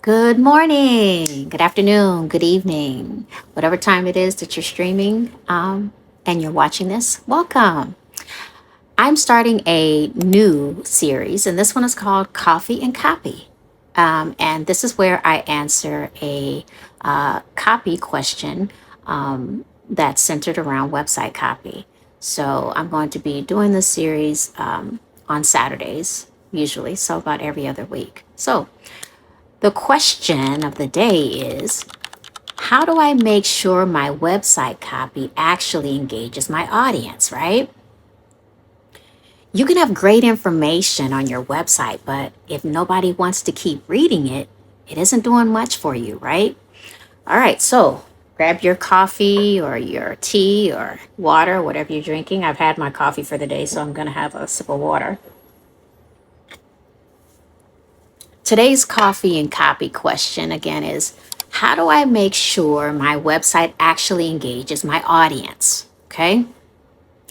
Good morning, good afternoon, good evening, whatever time it is that you're streaming and you're watching this, welcome. I'm starting a new series, and this one is called Coffee and Copy. And this is where I answer a copy question that's centered around website copy. So I'm going to be doing this series on Saturdays, usually, so about every other week. So the question of the day is, how do I make sure my website copy actually engages my audience, right? You can have great information on your website, but if nobody wants to keep reading it, it isn't doing much for you, right? All right, so grab your coffee or your tea or water, whatever you're drinking. I've had my coffee for the day, so I'm going to have a sip of water. Today's coffee and copy question again is, how do I make sure my website actually engages my audience? Okay.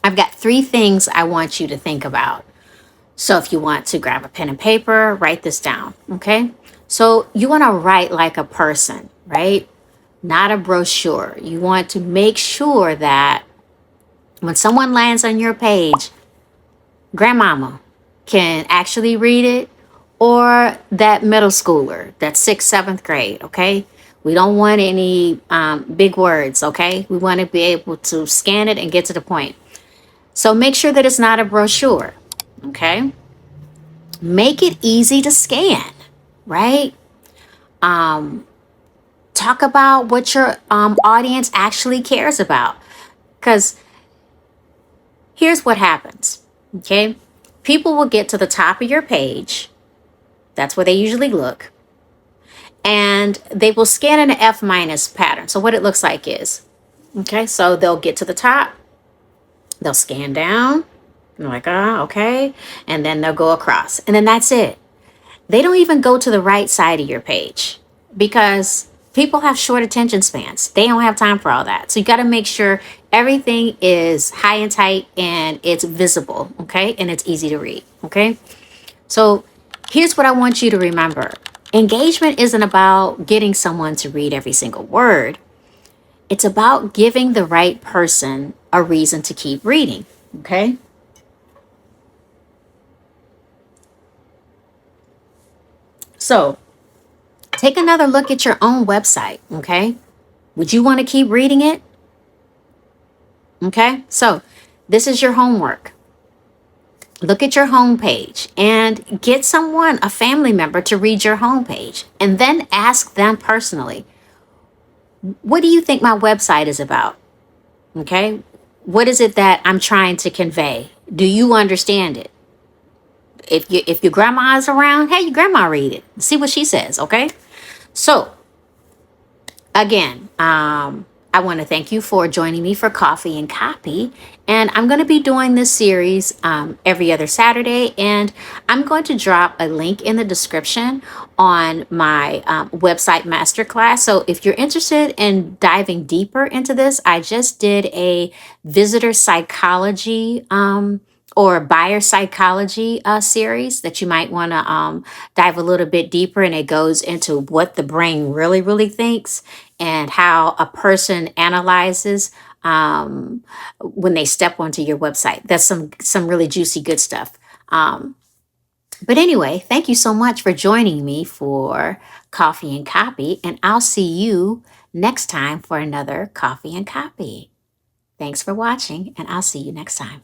I've got three things I want you to think about. So if you want to grab a pen and paper, write this down. Okay. So you want to write like a person, right? Not a brochure. You want to make sure that when someone lands on your page, grandmama can actually read it, or that middle schooler, that sixth, seventh grade, okay? We don't want any big words, okay? We want to be able to scan it and get to the point. So make sure that it's not a brochure, okay? Make it easy to scan, right? Talk about what your audience actually cares about. Because here's what happens, okay? People will get to the top of your page. That's where they usually look. And they will scan in an F minus pattern. So what it looks like is, okay, so they'll get to the top, they'll scan down, and they're like, okay. And then they'll go across. And then that's it. They don't even go to the right side of your page because people have short attention spans. They don't have time for all that. So you got to make sure everything is high and tight and it's visible, okay? And it's easy to read, okay? So here's what I want you to remember. Engagement isn't about getting someone to read every single word. It's about giving the right person a reason to keep reading, okay? So take another look at your own website, okay? Would you want to keep reading it? Okay, so this is your homework. Look at your homepage and get someone, a family member, to read your homepage, and then ask them personally, what do you think my website is about? Okay, what is it that I'm trying to convey? Do you understand it? If your grandma is around, hey, your grandma read it. See what she says. Okay, so again, I want to thank you for joining me for Coffee and Copy. And I'm going to be doing this series every other Saturday. And I'm going to drop a link in the description on my website masterclass. So if you're interested in diving deeper into this, I just did a visitor psychology or buyer psychology series that you might want to dive a little bit deeper. And it goes into what the brain really thinks and how a person analyzes when they step onto your website. That's some really juicy good stuff. But anyway, thank you so much for joining me for Coffee and Copy, and I'll see you next time for another Coffee and Copy. Thanks for watching, and I'll see you next time.